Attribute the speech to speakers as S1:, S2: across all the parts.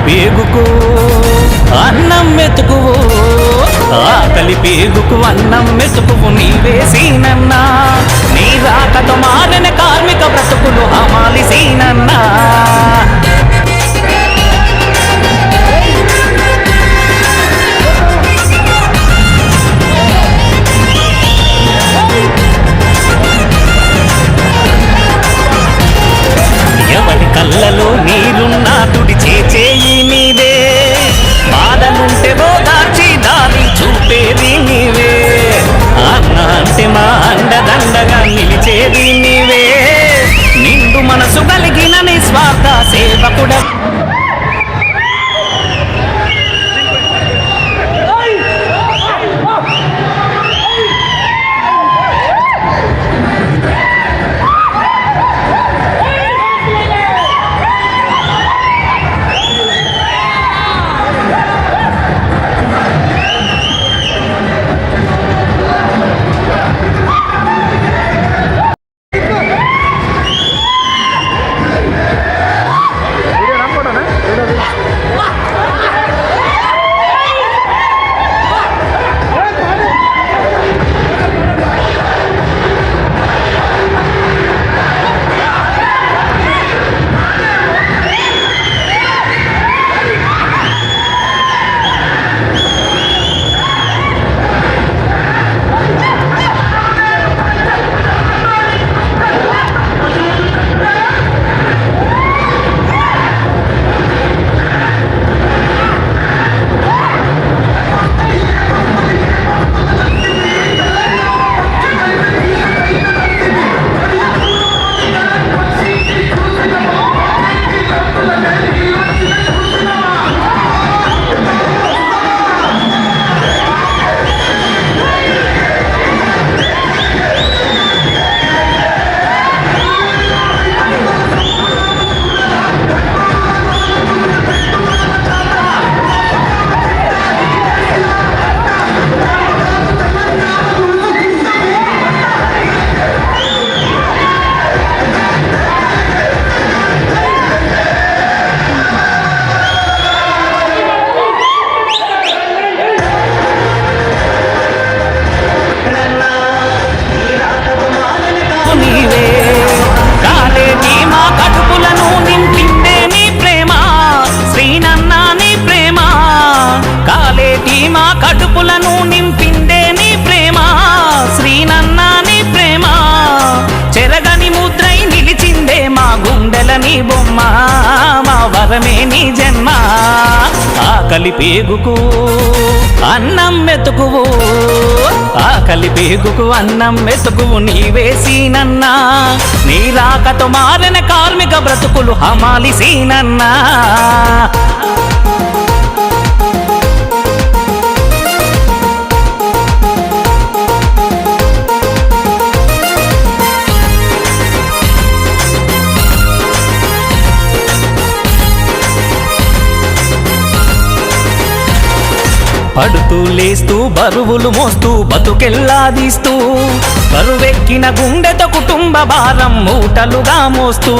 S1: పేగుకు అన్నం మెతుకువు, ఆకలి పేగుకు అన్నం మెతుకువు నీవే సీనన్నా. నీ రాకతో మారిన కార్మిక బ్రతుకులు హమాలి సీనన్నా. ఎవరి కళ్ళలో నీరున్నా తుడిచే చేయి నీవే, బాధలుంటే ఓదార్చి దారి చూపేది నీవే, అన్న అంటే మా అండదండగా నిలిచేది నీవే, నిండు మనసు కలిగిన నిస్వార్థ సేవకుడ. నీ జన్మ ఆకలి పేగుకు అన్నం మెతుకువు, ఆకలి పేగుకు అన్నం మెతుకువు నీవే సీనన్నా. నీ రాకతో మారిన కార్మిక బ్రతుకులు హమాలి సీనన్నా. పడుతూ లేస్తూ బరువులు మోస్తూ బతుకెల్లాదీస్తూ, బరువెక్కిన గుండెతో కుటుంబ భారం మూటలుగా మోస్తూ,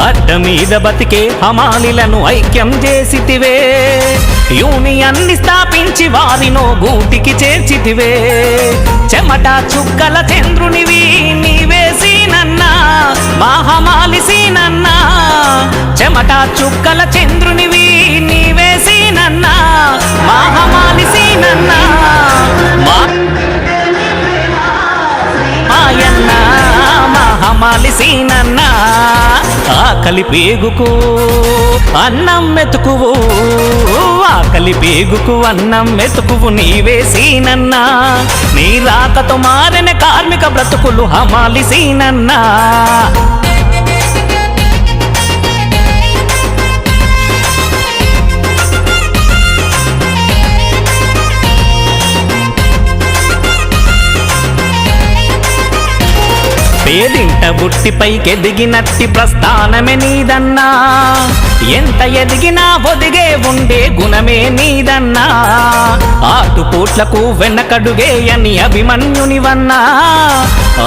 S1: అడ్డ మీద బతికే హమాలిలను ఐక్యం చేసితివే, యూనియన్ని స్థాపించి వారినో గూటికి చేర్చితివే, చెమట చుక్కల చంద్రునివి నీవే సీనన్నా, మా హమాలి సీనన్నా, చెమట చుక్కల చంద్రునివి నీవే సీనన్నా, మా హమాలి సీనన్నా, మాయన్న మా హమాలి సీనన్నా. ఆకలి పేగుకు అన్నం మెతుకువు, ఆకలి పేగుకు అన్నం మెతుకువు నీవే సీనన్నా. నీ రాకతో మారిన కార్మిక బ్రతుకులు హమాలి సీనన్నా. పేదింట బుట్టి పైకెదిగినట్టి ప్రస్థానమే నీదన్నా ఎంత ఎదిగినా ఒదిగే ఉండే గుణమే నీదన్నా ఆటుపోట్లకు వెనకడుగే అని అభిమన్యునివన్నా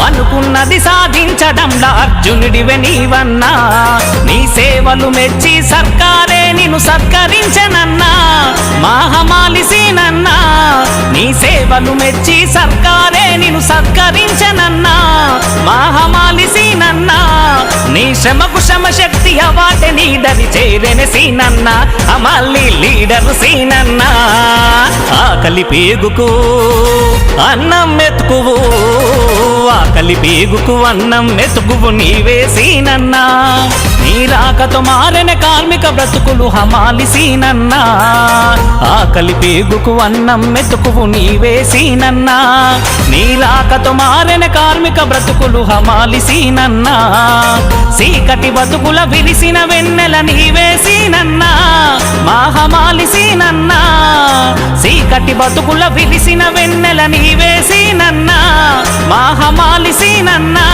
S1: అనుకున్నది సాధించడంలా అర్జునుడివే నీవన్నా నీ సేవలు మెచ్చి సర్కారే నిన్ను సత్కరించనన్నా మహమాలిసినన్నా నీ సేవలు మెచ్చి సర్కారే నిన్ను సత్కరించనన్నా మహమాలిసినన్నా నీ శ్రమకు శ్రమశక్తి అవార్డు నీ దరి చేరెని సీనన్నా అమల్లి లీడరు సీనన్నా ఆకలి పేగుకు అన్నం మెతుకువు ఆకలి పేగుకు అన్నం మెతుకువు నీవే సీనన్నా నీ రాకతో మారిన కార్మిక బ్రతుకులు హమాలి సీనన్నా ఆకలి పేగుకు అన్నం మెతుకువు నీవే సీనన్నా నీ రాకతో మారిన కార్మిక బ్రతుకులు హమాలి సీనన్నా సీకటి బతుకుల విరిసిన వెన్నెల నీవే సీనన్నా మహమాలి సీనన్నా సీకటి బతుకుల విరిసిన వెన్నెల నీవే సీనన్నా మహమాలి సీనన్నా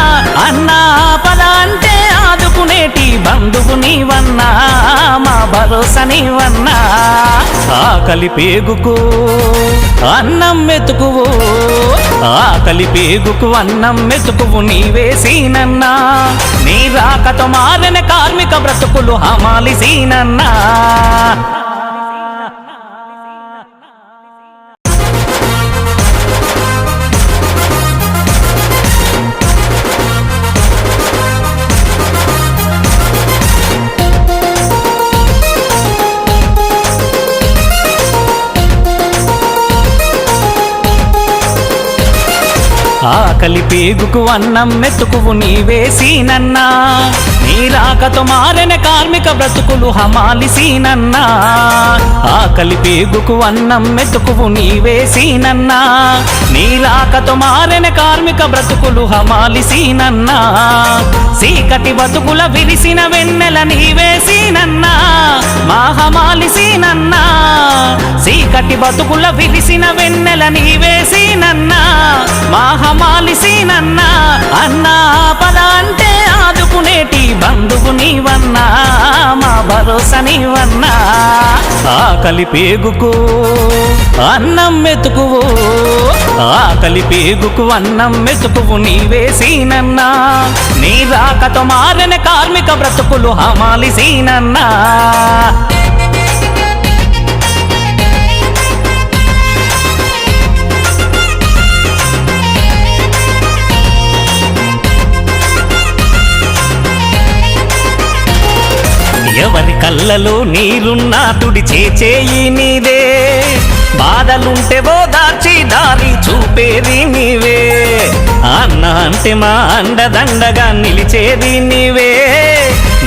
S1: అన్నా పద అంటే ఆదుకునేటి బంధువు నీవన్నా మా భరోసా నీవన్నా ఆకలి పేగుకు అన్నం మెతుకువు ఆకలి పేగుకు అన్నం మెతుకువు నీవే సీనన్నా నీ రాకతో మారిన కార్మిక బ్రతుకులు హమాలి సీనన్నా ఆకలి పేగుకు అన్నం మెతుకువు నీవే సీనన్నా నీ రాకతో మారిన కార్మిక బ్రతుకులు హమాలి సీనన్నా ఆకలి పేగుకు అన్నం మెతుకువు నీవే సీనన్నా నీ రాకతో మారిన కార్మిక బ్రతుకులు హమాలి సీనన్నా సీకటి బతుకుల విరిసిన వెన్నెల నీవే సీనన్నా మహమాలి సీనన్నా సీకటి బతుకుల విరిసిన వెన్నెల నీవే సీనన్నా మహమాలి సీనన్నా అన్నా పద అంటే ఆదుకునేటి బంధువు నీవన్నా మా భరోసా నీవన్నా ఆకలి పేగుకు అన్నం మెతుకువు ఆకలి పేగుకు అన్నం మెతుకువు నీవే సీనన్నా నీ రాకతో మారిన కార్మిక బ్రతుకులు హమాలి సీనన్నా ఎవరి కళ్ళలో నీరున్నా తుడిచే చేయి నీదే బాధలుంటే ఓదార్చి దారి చూపేది నీవే అన్న అంటే మా అండదండగా నిలిచేది నీవే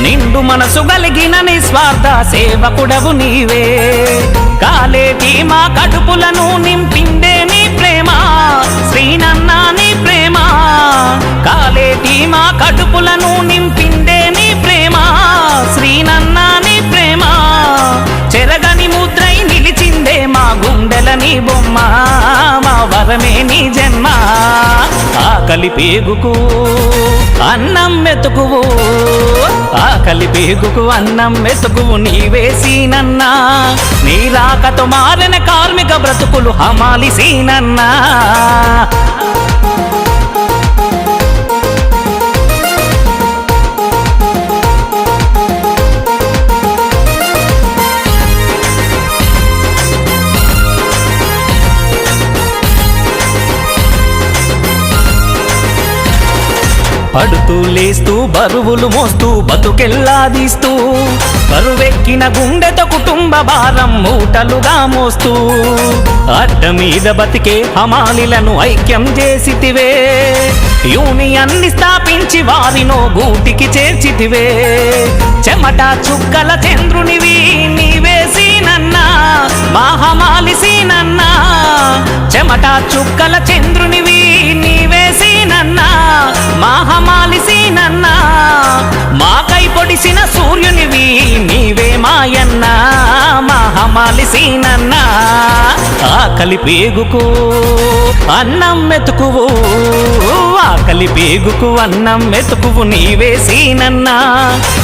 S1: నిండు మనసు కలిగిన నిస్వార్థ సేవకుడవు నీవే కాలేటి మా కడుపులను నింపిందే నీ ప్రేమ శ్రీనన్నా నీ ప్రేమ కాలేటి మా కడుపులను నింపిందే నీ ప్రేమ శ్రీనన్నా నీ ప్రేమ చెరగని ముద్రై నిలిచిందే మా గుండెల నీ బొమ్మ మా వరమే నీ జన్మ ఆకలి పేగుకు అన్నం మెతుకువు ఆకలి పేగుకు అన్నం మెతుకువు నీవే సీనన్నా నీ రాకతో మారిన కార్మిక బ్రతుకులు హమాలి సీనన్నా పడుతూ లేస్తూ బరువులు మోస్తూ బతుకెల్లాదీస్తూ బరువెక్కిన గుండెతో కుటుంబ భారం మూటలుగా మోస్తూ అడ్డ మీద బతికే హమాలిలను ఐక్యం చేసితివే యూనియన్ని స్థాపించి వారినో గూటికి చేర్చితివే చెమట చుక్కల చంద్రునివి నీవే సీనన్నా మహమాలి సీనన్నా చెమట చుక్కల చంద్రునివి నీవే సీనన్నా మహమాలి సీనన్నా మాకై పొడిసిన సూర్యునివి నీవే మాయన్నా మహమాలి హమాలిసీనన్నా ఆకలి పేగుకు అన్నం మెతుకువు ఆకలి పేగుకు అన్నం మెతుకువు నీవే సీనన్నా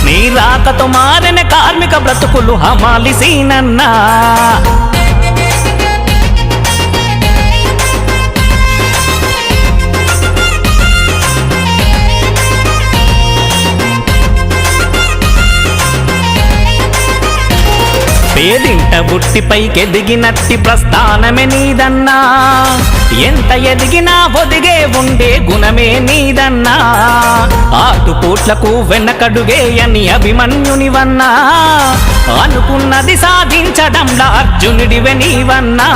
S1: నీ రాకతో మారిన కార్మిక బ్రతుకులు హమాలిసీనన్నా పేదింట బుట్టిపైకెదిగినట్టి ప్రస్థానమే నీదన్నా ఎంత ఎదిగినా ఒదిగే ఉండే గుణమే నీదన్నా ఆటుపోట్లకు వెనకడుగేయని అభిమన్యునివన్నా అనుకున్నది సాధించడంలా అర్జునుడివే నీవన్నా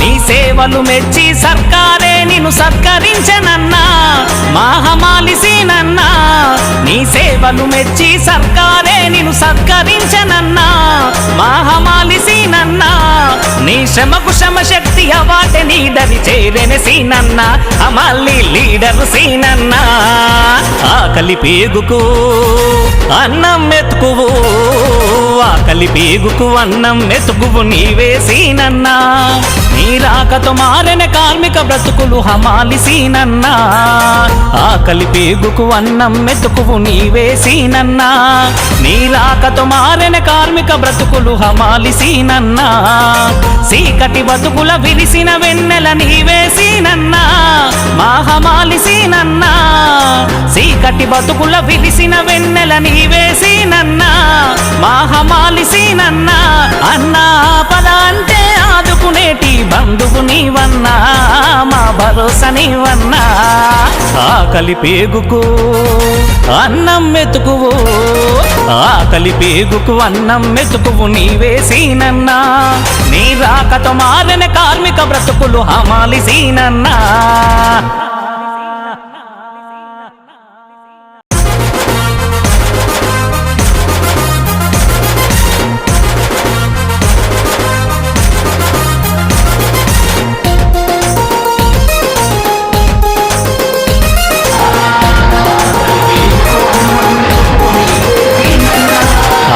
S1: నీ సేవలు మెచ్చి సర్కారే నిన్ను సత్కరించనన్నా మా హమాలిసీనన్నా నీ సేవలు మెచ్చి సర్కారే నిన్ను సత్కరించనన్నా మా హమాలిసీనన్నా నీ శ్రమకు శ్రమశక్తి అవార్డు లీడర్ చేరెన సీనన్నా హమాలి లీడర్ సీనన్నా ఆకలి పేగుకు అన్నం మెతుకువు ఆకలి పేగుకు అన్నం మెతుకువు నీవే సీనన్నా నీ రాకతో మారిన కార్మిక బ్రతుకులు హమాలిసీనన్నా ఆకలి పేగుకు అన్నం మెతుకువు నీవే సీనన్నా నీ రాకతో మారిన కార్మిక బ్రతుకులు హమాలిసీనన్నా చీకటి బతుకుల విరిసిన వెన్నెల నీవే సీనన్నా మా హమాలిసీనన్నా చీకటి బతుకుల విరిసిన వెన్నెల నీవే సీనన్నా మా హమాలిసీనన్నా అన్నా పద అంటే ఆదుకునేటి బంధువు నీవన్నా మా భరోసా నీవన్నా ఆకలి పేగుకు అన్నం మెతుకువు ఆకలి పేగుకు అన్నం మెతుకువు నీవే సీనన్నా నీ రాకతో మారిన కార్మిక బ్రతుకులు హమాలిసీనన్నా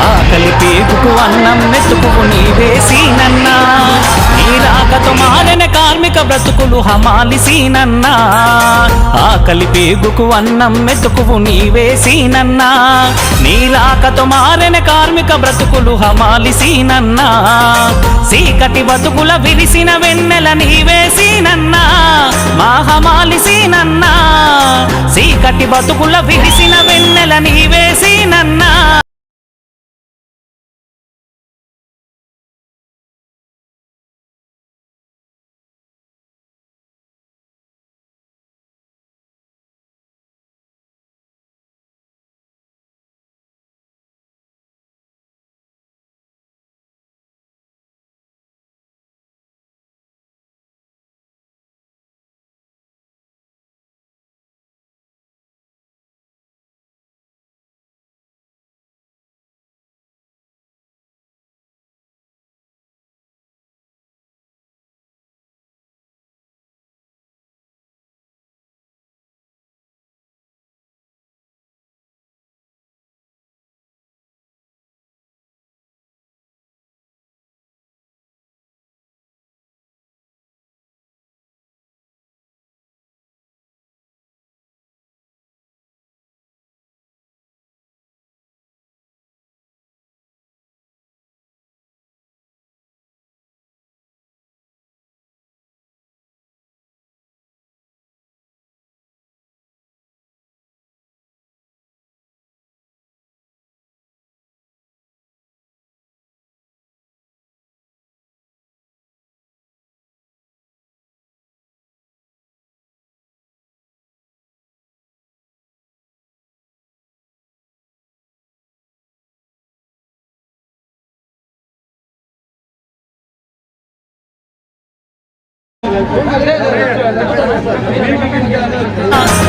S1: ఆకలి పేగుకు అన్నం మెతుకువు నీవే సీనన్నా నీ రాకతో మారిన కార్మిక బ్రతుకులు హమాలిసీనన్నా ఆకలి పేగుకు అన్నం మెతుకువు నీవే సీనన్నా నీ రాకతో మారిన కార్మిక బ్రతుకులు హమాలిసీనన్నా చీకటి బతుకుల విరిసిన వెన్నెల నీవే సీనన్నా మా హమాలిసీనన్నా చీకటి బతుకుల విరిసిన వెన్నెల నీవే సీనన్నా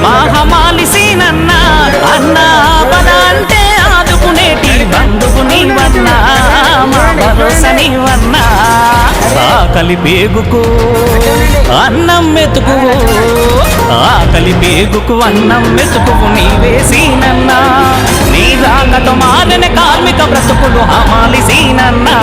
S1: మా హమాలిసీనన్నా అన్నా పద అంటే ఆదుకునేటి బంధువు నీవన్నా మా భరోసా నీవన్నా ఆకలి పేగుకు అన్నం మెతుకువు ఆకలి పేగుకు అన్నం మెతుకువు నీవే సీనన్నా నీ రాకతో మారిన కార్మిక బ్రతుకులు హమాలిసీనన్నా